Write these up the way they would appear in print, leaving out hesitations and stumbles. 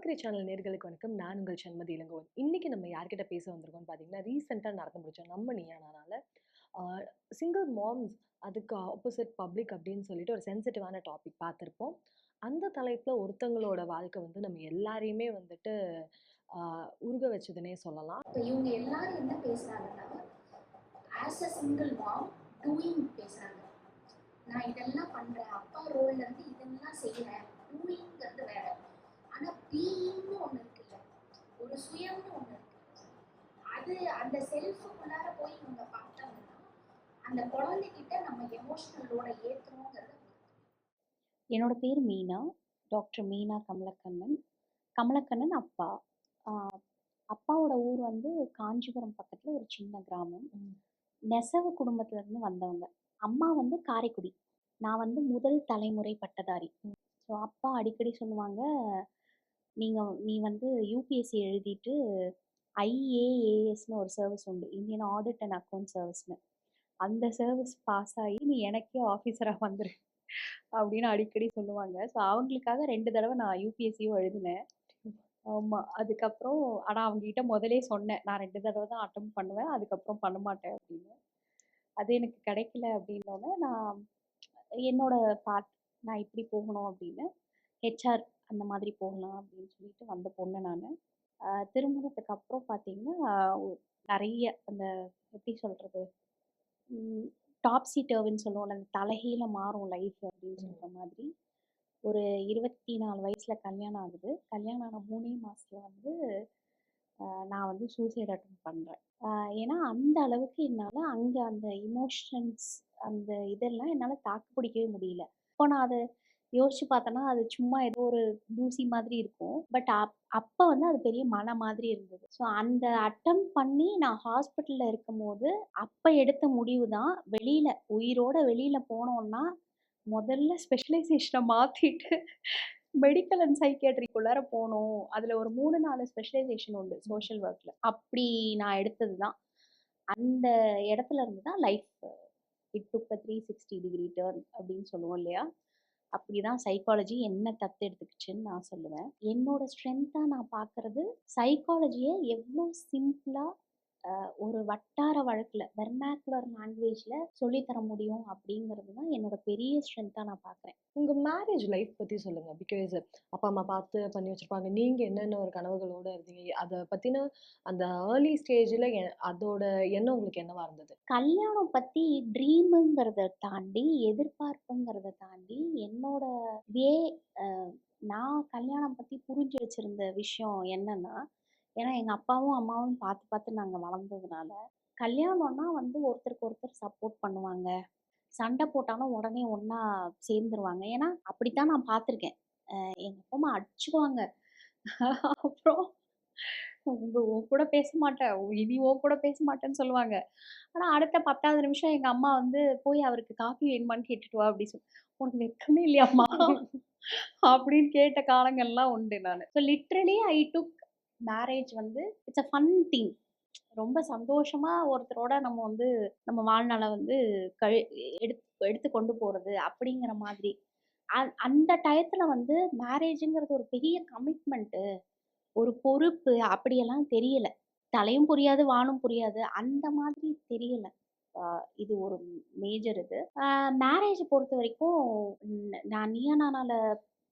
போக்கிரி channel நேர்களுக்கு வணக்கம். நான் உங்கள் சண்மதி இளங்கோவன். இன்னைக்கு நம்ம யார்கிட்ட பேச வந்திருக்கோம்னு பார்த்தீங்கன்னா, ரீசென்ட்டா நடந்து முடிச்ச நம்ம நீயா நானால ஆ சிங்கிள் மாம்ஸ் அதுக்கு ஆப்போசிட் பப்ளிக் அப்படின்னு சொல்லிட்டு ஒரு சென்சிட்டிவான டாபிக் பார்த்திருப்போம். அந்த தலைப்புல ஒருத்தங்களோட வாழ்க்கை வந்து நம்ம எல்லாரையுமே வந்துட்டு ஆ உருக வச்சதுன்னே சொல்லலாம். இப்போ இவங்க எல்லாரும் என்ன பேசுறாங்கன்னா, as a single mom doing பேசுறாங்க. நான் இதெல்லாம் பண்றேன், அப்பா ரோல்ல இருந்து இதெல்லாம் செய்யறேன். டூயிங்கிறது வேற. ஆனா பீயிங்னு ஒண்ணு இருக்குல்ல, ஒரு சுயம்னு ஒண்ணு இருக்கு. அது அந்த செல்ஃபுக்குள்ளார போய் இவங்க பார்த்தாங்கன்னா, அந்த குழந்தைகிட்ட நம்ம எமோஷனலோட ஏத்துறோங்கிறது. என்னோட பேர் மீனா. டாக்டர் மீனா கமலக்கண்ணன். கமலக்கண்ணன் அப்பா. ஆ அப்பாவோட ஊர் வந்து காஞ்சிபுரம் பக்கத்துல ஒரு சின்ன கிராமம். ம். நெசவு குடும்பத்திலருந்து வந்தவங்க. அம்மா வந்து காரைக்குடி. நான் வந்து முதல் தலைமுறை பட்டதாரி. ஸோ அப்பா அடிக்கடி சொல்லுவாங்க, நீ வந்து யுபிஎஸ்சி எழுதிட்டு ஐஏஏஎஸ்ன்னு ஒரு சர்வீஸ் உண்டு. இந்தியன் ஆடிட் அண்ட் அக்கவுண்ட் சர்வீஸ்ன்னு. அந்த சர்வீஸ் பாஸ் ஆகி நீ எனக்கே ஆஃபீஸரா வந்துரு அப்படின்னு அடிக்கடி சொல்லுவாங்க. ஸோ அவங்களுக்காக 2 தடவ நான் யுபிஎஸ்சியும் எழுதினேன். ஆமா. அதுக்கப்புறம் ஆனா அவங்ககிட்ட முதலே சொன்னேன். நான் 2 தடவ தான் அட்டெம்ப்ட் பண்ணுவேன். அதுக்கப்புறம் பண்ண மாட்டேன் அப்படின்னு. அது எனக்கு கிடைக்கல அப்படின்னோனே, நான் என்னோட பாத் நான் இப்படி போகணும் அப்படின்னு, ஹெச்ஆர் அந்த மாதிரி போகலாம் அப்படின்னு சொல்லிட்டு வந்த பொண்ணு நானு. திருமணத்துக்கு அப்புறம் பார்த்தீங்கன்னா, நெறைய அந்த எப்படி சொல்றது? ம் டாப்ஸி டர்வுன்னு சொல்லுவோம்ல, அந்த தலைகீழ மாறும் லைஃப் அப்படின்னு ம். சொல்ற மாதிரி. ஒரு 24 வயசுல கல்யாணம் ஆகுது. கல்யாணம் ஆன 3 மாசத்துல வந்து நான் வந்து சூசைட் அட்டெம்ப்ட் பண்றேன். ஏன்னா அந்த அளவுக்கு என்னால அங்க அந்த எமோஷன்ஸ் அந்த இதெல்லாம் என்னால தாக்கு பிடிக்கவே முடியல. இப்போ நான் அத யோசிச்சு பார்த்தேன்னா, அது சும்மா ஏதோ ஒரு தூசி மாதிரி இருக்கும். பட் அப்ப வந்து அது பெரிய மலை மாதிரி இருந்தது. ஸோ அந்த அட்டெம்ப்ட் பண்ணி நான் ஹாஸ்பிட்டல்ல இருக்கும்போது, அப்ப எடுத்த முடிவு தான் வெளியில உயிரோட வெளியில போனோம்னா, முதல்ல ஸ்பெஷலைசேஷன மாத்திட்டு மெடிக்கல் அண்ட் சைக்கியாட்ரிக்குள்ளார போணும். அதுல ஒரு 3, 4 ஸ்பெஷலைசேஷன் உண்டு சோஷியல் ஒர்க்ல. அப்படி நான் எடுத்தது தான். அந்த இடத்துல இருந்து தான் life it took a 360 degree turn அப்படின்னு சொல்லுவோம் இல்லையா? அப்படிதான் சைக்காலஜி என்ன தத்தெடுத்துக்கிச்சுன்னு நான் சொல்லுவேன். என்னோட ஸ்ட்ரென்த்தா நான் பார்க்கறது, சைக்காலஜிய எவ்ளோ சிம்பிளா ஒரு வட்டார வழக்குல வெர்னாக்குலர் லாங்குவேஜ்ல சொல்லி தர முடியும் அப்படிங்கிறது தான் என்னோட பெரிய ஸ்ட்ரென்த்தா நான் பார்க்குறேன். உங்க மேரேஜ் லைஃப் பத்தி சொல்லுங்க. பிகாஸ் அப்பா, அம்மா பார்த்து பண்ணி வச்சிருப்பாங்க. நீங்க என்னென்ன ஒரு கனவுகளோட இருந்தீங்க? அத பத்தின அந்த ஏர்லி ஸ்டேஜ்ல அதோட எண்ணம் உங்களுக்கு என்னவா இருந்தது? கல்யாணம் பத்தி ட்ரீமுங்கிறத தாண்டி, எதிர்பார்ப்புங்கிறத தாண்டி, என்னோட வே அ நான் கல்யாணம் பத்தி புரிஞ்சு வச்சிருந்த விஷயம் என்னன்னா, ஏன்னா எங்க அப்பாவும், அம்மாவும் பார்த்து பார்த்து நாங்க வளர்ந்ததுனால, கல்யாணம்னா வந்து ஒருத்தருக்கு ஒருத்தர் சப்போர்ட் பண்ணுவாங்க. சண்டை போட்டாலும் உடனே ஒண்ணா சேர்ந்துருவாங்க. ஏன்னா, அப்படித்தான் நான் பார்த்துருக்கேன். எங்க அப்பா, அம்மா அடிச்சுக்குவாங்க. அப்புறம் உன் கூட பேச மாட்டேன். இனி உன் கூட பேச மாட்டேன்னு சொல்லுவாங்க. ஆனா, அடுத்த 10வது நிமிஷம் எங்க அம்மா வந்து, "போய் அவருக்கு காஃபி வேணுமான்னு கேட்டுட்டு வா" அப்படி "உனக்கு வெட்கமே இல்லையாம்மா?" அப்படின்னு கேட்ட காலங்கள்லாம் உண்டு நானு. So literally I took marriage வந்து இட்ஸ் அ ஃபன் திங். ரொம்ப சந்தோஷமா ஒருத்தரோட நம்ம வந்து நம்ம வாழ்நாள வந்து கழி எடுத்து கொண்டு போறது அப்படிங்கிற மாதிரி. அந்த டயத்துல வந்து மேரேஜ்ங்கிறது ஒரு பெரிய கமிட்மெண்ட். ஒரு பொறுப்பு அப்படியெல்லாம் தெரியல. தலையும் புரியாது, வாலும் புரியாது. அந்த மாதிரி தெரியல. அ இது ஒரு மேஜர் இது. மேரேஜ பொறுத்தவரைக்கும் நான் நீயா நானால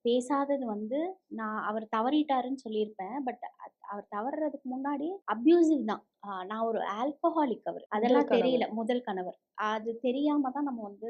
பேசாதது வந்து, நான் அவர் தவறிட்டாருன்னு சொல்லியிருப்பேன். பட் அவர் தவறுறதுக்கு முன்னாடி அப்யூசிவ் தான். நான் ஒரு ஆல்கஹாலிக் அவரு. முதல் அதெல்லாம் தெரியல. கணவர். முதல் கணவர். அது தெரியாம தான் நம்ம வந்து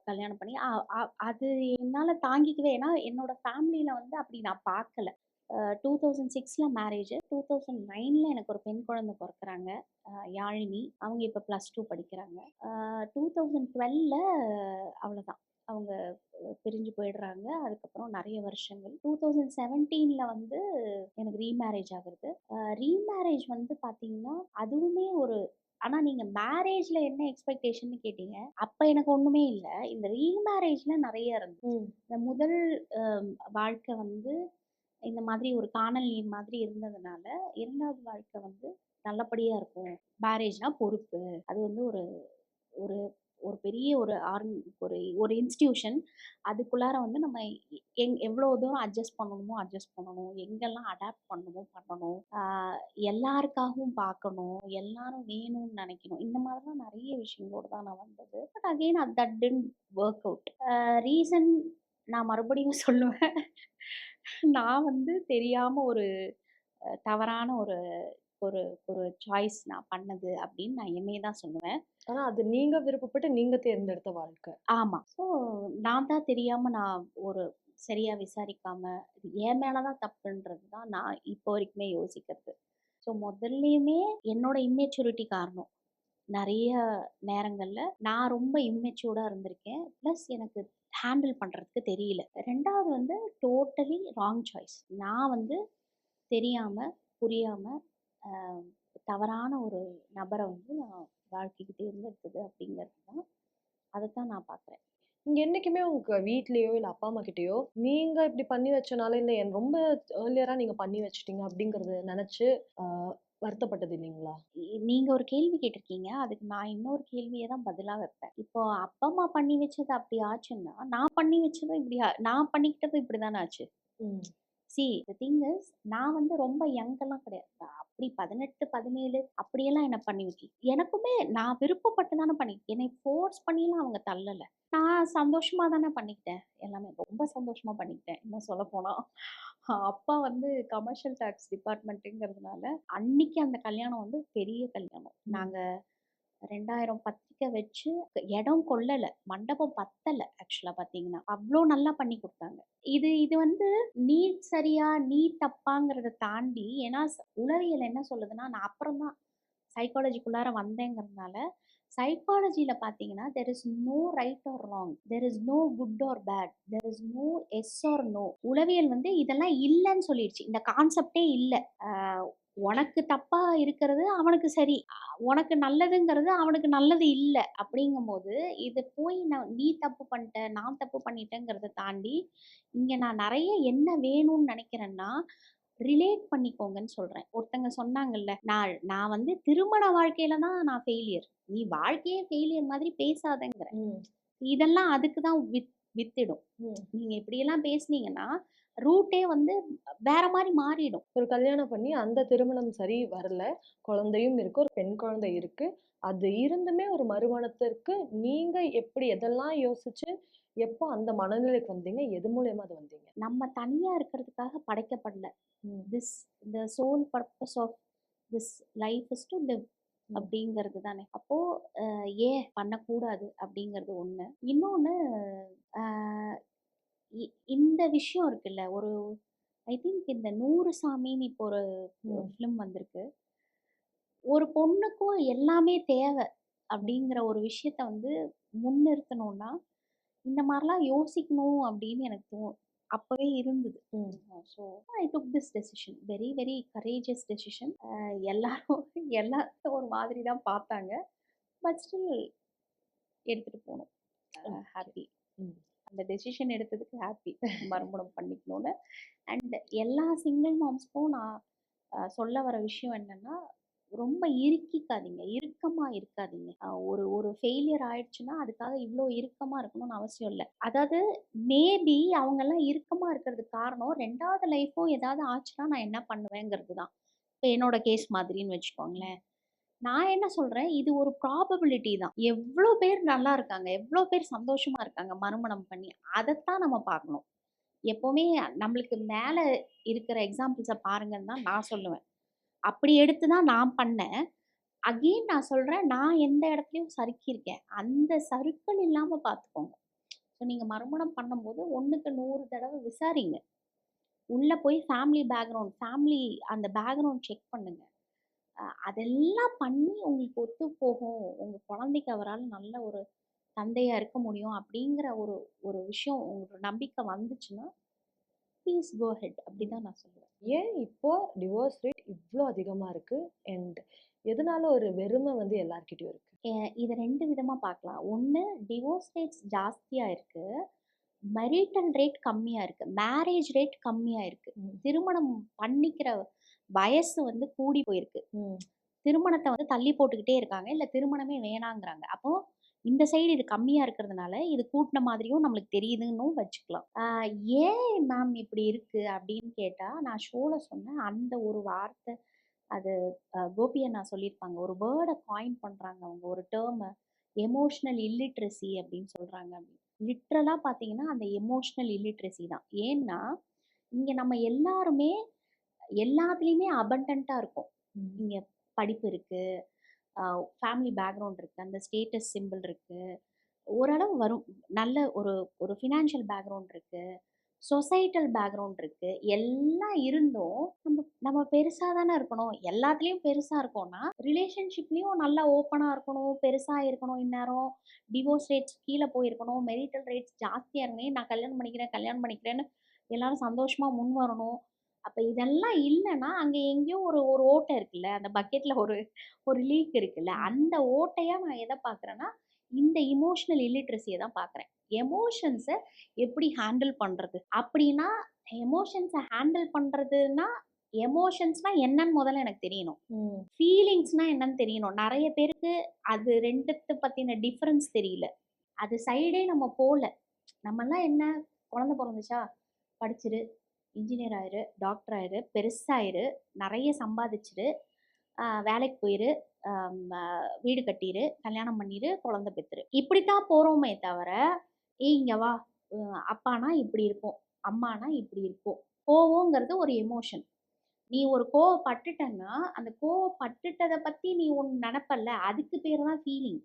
கல்யாணம் பண்ணி அ அ அது என்னால தாங்கிக்கவே ஏன்னா என்னோட ஃபேமிலில வந்து அப்படி நான் பார்க்கல. 2006ல மேரேஜு. 2009ல எனக்கு ஒரு பெண் குழந்தை பொறக்குறாங்க. யாழினி. அவங்க இப்ப +2 படிக்கிறாங்க. 2012ல அவ்வளோதான். அவங்க பிரிஞ்சு போயிடுறாங்க. அதுக்கப்புறம் நெறைய வருஷங்கள். 2017ல வந்து எனக்கு ரீமேரேஜ் ஆகுறது. ரீமேரேஜ் வந்து பார்த்தீங்கன்னா, அதுவுமே ஒரு ஆனா நீங்க மேரேஜ்ல என்ன எக்ஸ்பெக்டேஷன்னு கேட்டீங்க. அப்ப எனக்கு ஒண்ணுமே இல்ல. இந்த ரீமேரேஜ்ல நெறைய இருந்தது. ம். இந்த முதல் அ வாழ்க்கை வந்து இந்த மாதிரி ஒரு கானல் நீர் மாதிரி இருந்ததுனால, 2வது வாழ்க்கை வந்து நல்லபடியா இருக்கும். மேரேஜ்னா பொறுப்பு. அது வந்து ஒரு ஒரு ஒரு பெரிய ஒரு ஒரு ஒரு இன்ஸ்டிடியூஷன். அதுக்குள்ளார வந்து நம்ம எவ்வளோ தூரம் அட்ஜஸ்ட் பண்ணணுமோ அட்ஜஸ்ட் பண்ணணும். எங்கெல்லாம் அடாப்ட் பண்ணணுமோ பண்ணணும். எல்லாருக்காகவும் பார்க்கணும். எல்லாரும் வேணும்னு நினைக்கணும். இந்த மாதிரிலாம் நிறைய விஷயங்களோட தான் நான் வந்தது. But again that didn't work out. Reason நான் மறுபடியும் சொல்லுவேன். நான் வந்து தெரியாம ஒரு தவறான ஒரு ஒரு ஒரு சாய்ஸ் நான் பண்ணது அப்படின்னு நான் என்னைய தான் சொல்லுவேன். ஆனா அது நீங்க விருப்பப்பட்டு நீங்க தேர்ந்தெடுத்த வாழ்க்கை. ஆமா. ஸோ நான் தான் தெரியாம நான் ஒரு சரியா விசாரிக்காம, இது என் மேல தான் தப்புன்றது தான் நான் இப்போ வரைக்குமே யோசிக்கிறது. ஸோ முதல்லயுமே என்னோட இம்மெச்சூரிட்டி காரணம். நெறைய நேரங்கள்ல நான் ரொம்ப இம்மெச்சூர்டா இருந்திருக்கேன். ப்ளஸ் எனக்கு ஹேண்டில் பண்றதுக்கு தெரியல. 2வது வந்து டோட்டலி ராங் சாய்ஸ். நான் வந்து தெரியாம, புரியாம அ தவறான ஒரு நபர வந்து நான் வாழ்க்கைக்கு தேர்ந்தெடுத்தது அப்படிங்கிறது தான். அதத்தான் நான் பார்க்குறேன். நீங்க என்னைக்குமே உங்க வீட்லயோ, இல்ல அப்பா, அம்மா கிட்டயோ, நீங்க இப்படி பண்ணி வச்சனால, இல்ல ரொம்ப ஏர்லியரா நீங்க பண்ணி வச்சுட்டீங்க அப்படிங்கிறத நெனச்சு அ வருத்தப்பட்டது இல்லைங்களா? நீங்க ஒரு கேள்வி கேட்டிருக்கீங்க. அதுக்கு நான் இன்னொரு கேள்விய தான் பதிலா வைப்பேன். இப்போ அப்பா, அம்மா பண்ணி வச்சது அப்படி ஆச்சுன்னா, நான் பண்ணி வச்சதும் நான் பண்ணிக்கிட்டதும் இப்படி தானே ஆச்சு. ம். தி திங் இஸ் நான் வந்து ரொம்ப யங்கெல்லாம் கிடையாது. அப்படி 18, 17 அப்படியெல்லாம் என்ன பண்ணி வைக்கல. எனக்குமே நான் விருப்பப்பட்டு தானே என்னை ஃபோர்ஸ் பண்ணிலாம் அவங்க தள்ளல. நான் சந்தோஷமா தானே பண்ணிக்கிட்டேன். எல்லாமே ரொம்ப சந்தோஷமா பண்ணிக்கிட்டேன். இன்னும் சொல்லப்போனா. அப்பா வந்து கமர்ஷியல் டாக்ஸ் டிபார்ட்மெண்ட்டுங்கிறதுனால, அன்னைக்கு அந்த கல்யாணம் வந்து பெரிய கல்யாணம். ம். நாங்க 2000 பத்திரிக்கை வச்சு இடம் கொள்ளல. மண்டபம் பத்தல ஆக்சுவலா பார்த்தீங்கன்னா. அவ்ளோ நல்லா பண்ணி குடுத்தாங்க. இது இது வந்து நீ சரியா, நீ தப்பாங்கிறத தாண்டி ஏன்னா உளவியல் என்ன சொல்லுதுன்னா, நான் அப்புறம் தான் சைக்காலஜிக்குள்ளார வந்தேங்கிறதுனால, சைக்காலஜில பார்த்தீங்கன்னா, there is no right or wrong. There is no good or bad. There is no yes or no. உளவியல் வந்து இதெல்லாம் இல்லன்னு சொல்லிடுச்சு. இந்த கான்செப்ட்டே இல்ல. அ உனக்கு தப்பா இருக்கிறது அவனுக்கு சரி. உனக்கு நல்லதுங்கிறது அவனுக்கு நல்லது இல்ல. அப்படிங்கும்போது, இது போய் நீ தப்பு பண்ணிட்ட, நான் தப்பு பண்ணிட்டேங்கிறத தாண்டி, இங்க நான் நெறைய என்ன வேணும்னு நெனைக்கிறேன்னா, ரிலேட் பண்ணிக்கோங்கன்னு சொல்றேன். ஒருத்தங்க சொன்னாங்கல்ல, நான் நான் வந்து திருமண வாழ்க்கையில தான் நான் ஃபெயிலியர். நீ வாழ்க்கையே ஃபெயிலியர் மாதிரி பேசாதங்கிறேன். ம். இதெல்லாம் அதுக்கு தான் வித்திடும். ம். நீங்க இப்படியெல்லாம் பேசுனீங்கன்னா, ரூட்டே வந்து வேற மாரி மாறிடும். ஒரு கல்யாணம் பண்ணி அந்த திருமணம் சரி வரல. குழந்தையும் இருக்கு. ஒரு பெண் குழந்தை இருக்கு. அது இருந்துமே ஒரு மறுமணத்திற்கு நீங்க எப்படி எதெல்லாம் யோசிச்சு, எப்போ அந்த மனநிலைக்கு வந்தீங்க? எது மூலியமா அது வந்தீங்க? நம்ம தனியா இருக்கிறதுக்காக படைக்கப்படல. ம். The sole purpose of this life is to live ம். அப்படிங்கிறது தானே. அப்போ ஏன் பண்ணக்கூடாது அப்படிங்கிறது ஒண்ணு. இன்னொன்னு அ இந்த விஷயம் இருக்குல்ல, ஒரு ஐ திங்க் இந்த 100 சாமின்னு இப்போ ஒரு ம். ஃபிலிம் வந்திருக்கு. ஒரு பொண்ணுக்கும் எல்லாமே தேவை அப்படிங்கிற ஒரு விஷயத்த வந்து முன்னிறுத்தணும்னா, இந்த மாரிலாம் யோசிக்கணும் அப்படின்னு எனக்கு அப்பவே இருந்தது. ம். So I took this decision. Very very courageous decision. எல்லாரும் எல்லாரும் ஒரு மாதிரி தான் பார்த்தாங்க. பட் ஸ்டில் எடுத்துட்டு போனோம். ஓகே. ஹாப்பி. ம். அந்த டெசிஷன் எடுத்ததுக்கு ஹாப்பி. மறுமணம் பண்ணிக்கணும்னு. அண்ட் எல்லா சிங்கிள் மாம்ஸ்க்கும் நான் சொல்ல வர விஷயம் என்னன்னா, ரொம்ப இறுக்கிக்காதீங்க. இறுக்கமா இருக்காதீங்க. ஒரு ஒரு ஃபெயிலியர் ஆயிடுச்சுன்னா, அதுக்காக இவ்ளோ இறுக்கமா இருக்கணும்னு அவசியம் இல்ல. அதாவது மேபி அவங்கலாம் இறுக்கமா இருக்கிறதுக்கு காரணம் 2வது லைஃப்பும் ஏதாவது ஆச்சுன்னா நான் என்ன பண்ணுவேங்கிறது தான். இப்ப என்னோட கேஸ் மாதிரின்னு வச்சுக்கோங்களேன். நான் என்ன சொல்றேன், இது ஒரு ப்ராபபிலிட்டி தான். எவ்ளோ பேர் நல்லா இருக்காங்க, எவ்ளோ பேர் சந்தோஷமா இருக்காங்க மறுமணம் பண்ணி. அதத்தான் நம்ம பார்க்கணும். எப்பவுமே நம்மளுக்கு மேல இருக்கிற எக்ஸாம்பிள்ஸ பாருங்கன்னு தான் நான் சொல்லுவேன். அப்படி எடுத்து தான் நான் பண்ணேன். அகெயின் நான் சொல்றேன், நான் எந்த இடத்துலயும் சறுக்கியிருக்கேன். அந்த சறுக்கல் இல்லாம பார்த்துக்கோங்க. ஸோ நீங்க மறுமணம் பண்ணும்போது 1க்கு 100 தடவ விசாரிங்க. உள்ள போய் ஃபேமிலி அந்த பேக்ரவுண்ட் செக் பண்ணுங்க. அதெல்லாம் பண்ணி உங்களுக்கு ஒத்து போகும். உங்க குழந்தைக்கு அவரால நல்ல ஒரு தந்தையா இருக்க முடியும் அப்படிங்கிற ஒரு ஒரு விஷயம் உங்களுக்கு நம்பிக்கை வந்துச்சுன்னா, ப்ளீஸ் கோ ஹெட் அப்படிதான் நான் சொல்லுவேன். ஏன் இப்போ டிவோர்ஸ் ரேட் இவ்ளோ அதிகமா இருக்கு? அண்ட் எதனால ஒரு வெறுமை வந்து எல்லார்கிட்டயும் இருக்கு? இத 2 விதமா பார்க்கலாம். ஒண்ணு டிவோர்ஸ் ரேட்ஸ் ஜாஸ்தியா இருக்கு. மெரிட்டல் ரேட் கம்மியா இருக்கு. மேரேஜ் ரேட் கம்மியா இருக்கு. ம். திருமணம் பண்ணிக்கிற வயசு வந்து கூடி போயிருக்கு. ம். திருமணத்த வந்து தள்ளி போட்டுக்கிட்டே இருக்காங்க. இல்ல திருமணமே வேணாங்கிறாங்க. அப்போ இந்த சைடு இது கம்மியாக இருக்கிறதுனால இது கூட்டின மாதிரியும் நம்மளுக்கு தெரியுதுன்னும் வச்சுக்கலாம். ஏன் மேம் இப்படி இருக்கு அப்படின்னு கேட்டால், நான் ஷோவில் சொன்னேன் அந்த ஒரு வார்த்தை. அது கோபி அண்ணா சொல்லியிருப்பாங்க, ஒரு வேர்டை காயின் பண்ணுறாங்க அவங்க, ஒரு டேர்மை எமோஷ்னல் இல்லிட்ரஸி அப்படின்னு சொல்கிறாங்க. லிட்ரலாக பார்த்தீங்கன்னா அந்த எமோஷ்னல் இல்லிட்ரஸி தான். ஏன்னா இங்கே நம்ம எல்லாருமே எல்லாத்துலேயுமே அபண்டண்ட்டாக இருக்கும். ம். இங்கே படிப்பு இருக்குது, ஃபேமிலி பேக்ரவுண்ட் இருக்குது, அந்த ஸ்டேட்டஸ் சிம்பிள் இருக்குது, ஓரளவு வரும், நல்ல ஒரு ஒரு ஃபினான்ஷியல் பேக்ரவுண்ட் இருக்குது, சொசைட்டல் பேக்ரவுண்ட் இருக்குது, எல்லாம் இருந்தும் நம்ம பெருசாக தானே இருக்கணும். எல்லாத்துலேயும் பெருசாக இருக்கோம்னா ரிலேஷன்ஷிப்லேயும் நல்லா ஓப்பனாக இருக்கணும், பெருசாக இருக்கணும். இந்நேரம் டிவோர்ஸ் ரேட்ஸ் கீழே போயிருக்கணும், மெரிட்டல் ரேட்ஸ் ஜாஸ்தியாக இருக்கணும். நான் கல்யாணம் பண்ணிக்கிறேன்னு எல்லாரும் சந்தோஷமாக முன் வரணும். அப்போ இதெல்லாம் இல்லைன்னா அங்கே எங்கேயோ ஒரு ஒரு ஓட்டை இருக்குல்ல, அந்த பக்கெட்டில் ஒரு லீக் இருக்குல்ல, அந்த ஓட்டையாக நான் எதை பார்க்குறேன்னா இந்த இமோஷனல் இல்லிட்ரஸியை தான் பார்க்குறேன். எமோஷன்ஸை எப்படி ஹேண்டில் பண்ணுறது அப்படின்னா, எமோஷன்ஸை ஹேண்டில் பண்ணுறதுன்னா எமோஷன்ஸ்னால் என்னன்னு முதல்ல எனக்கு தெரியணும், ம். ஃபீலிங்ஸ்னால் என்னன்னு தெரியணும். நிறைய பேருக்கு அது ரெண்டுத்தை பற்றின டிஃப்ரென்ஸ் தெரியல, அது சைடே நம்ம போகல. நம்மெல்லாம் என்ன, குழந்தை பிறந்துச்சா படிச்சிரு, இன்ஜினியர் ஆயிரு, டாக்டர் ஆயிரு, பெருசாயிரு, நிறைய சம்பாதிச்சிரு, வேலைக்கு போயிரு, வீடு கட்டிரு, கல்யாணம் பண்ணிரு, குழந்தை பெற்றுரு, இப்படித்தான் போகிறோமே தவிர இங்கே வா, அப்பானா இப்படி இருக்கும், அம்மானா இப்படி இருக்கும். கோவங்கிறது ஒரு எமோஷன். நீ ஒரு கோவப்பட்டுட்டன்னா அந்த கோவப்பட்டுட்டதை பற்றி நீ ஒன்று நினப்பல்ல, அதுக்கு பேர் தான் ஃபீலிங்.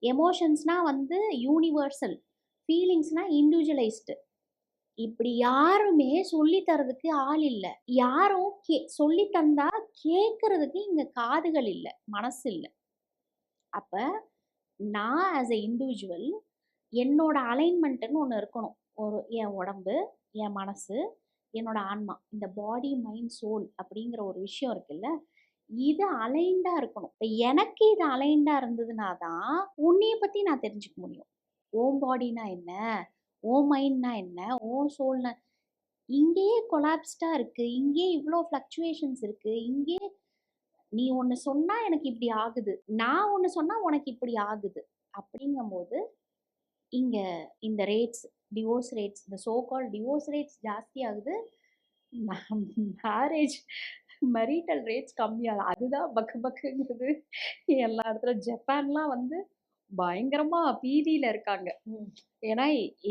எமோஷன்ஸ்னால் வந்து யூனிவர்சல், ஃபீலிங்ஸ்னால் இண்டிவிஜுவலைஸ்டு. இப்படி யாருமே சொல்லி தரதுக்கு ஆள் இல்லை. யாரும் சொல்லி தந்தா கேட்கறதுக்கு இங்க காதுகள் இல்லை, மனசு இல்லை. அப்ப நான் ஆஸ் எ இண்டிவிஜுவல் என்னோட அலைன்மெண்ட்டுன்னு ஒன்று இருக்கணும். என் உடம்பு, என் மனசு, என்னோட ஆன்மா, இந்த பாடி மைண்ட் சோல் அப்படிங்கிற ஒரு விஷயம் இருக்குல்ல, இது அலைன்டா இருக்கணும். இப்போ எனக்கு இது அலைன்டா இருந்ததுனா தான் உன்னைய பத்தி நான் தெரிஞ்சுக்க முடியும். ஓம் பாடினா என்ன, ஓ மைண்ட்னா என்ன, ஓ சோல்னா, இங்கேயே கொலாப்ஸ்டா இருக்கு, இங்கே இவ்வளோ ஃப்ளக்சுவேஷன்ஸ் இருக்கு, இங்கே நீ ஒன்று சொன்னா எனக்கு இப்படி ஆகுது, நான் ஒன்று சொன்னா உனக்கு இப்படி ஆகுது. அப்படிங்கும்போது இங்க இந்த ரேட்ஸ், டிவோர்ஸ் ரேட்ஸ், இந்த சோ கால் டிவோர்ஸ் ரேட்ஸ் ஜாஸ்தி ஆகுது, மேரேஜ் மெரிட்டல் ரேட்ஸ் கம்மியாகுது. அதுதான் பக்கு பக்குங்கிறது எல்லா இடத்துல. ஜப்பான்லாம் வந்து பயங்கரமா பீதியில இருக்காங்க. ம். ஏன்னா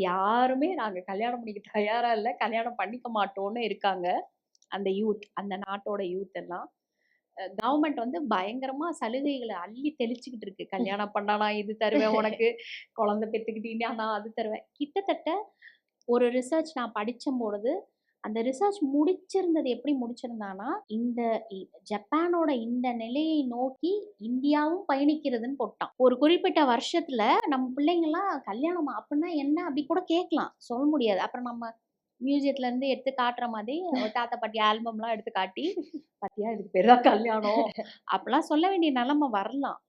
யாருமே நாங்க கல்யாணம் பண்ணிக்க தயாரா இல்லை, கல்யாணம் பண்ணிக்க மாட்டோம்னு இருக்காங்க அந்த யூத், அந்த நாட்டோட யூத் எல்லாம். கவர்மெண்ட் வந்து பயங்கரமா சலுகைகளை அள்ளி தெளிச்சுக்கிட்டு இருக்கு. கல்யாணம் பண்ணா நான் இது தருவேன் உனக்கு, குழந்தை பெற்றுக்கிட்டீங்கன்னா நான் அது தருவேன். கிட்டத்தட்ட ஒரு ரிசர்ச் நான் படிச்சும் பொழுது, அந்த ரிசர்ச் முடிச்சிருந்தது எப்படி முடிச்சிருந்தானா, இந்த ஜப்பானோட இந்த நிலையை நோக்கி இந்தியாவும் பயணிக்கிறதுன்னு போட்டான். ஒரு குறிப்பிட்ட வருஷத்துல நம்ம பிள்ளைங்கலாம் கல்யாணம் அப்படின்னா என்ன அப்படி கூட கேட்கலாம், சொல்ல முடியாது. அப்புறம் நம்ம மியூசியத்துல இருந்து எடுத்து காட்டுற மாதிரி தாத்தா பாட்டி ஆல்பம்லாம் எடுத்து காட்டி, பாத்தியா இதுக்கு பேர் தான் கல்யாணம் அப்படிலாம் சொல்ல வேண்டிய நிலைமை வரலாம்.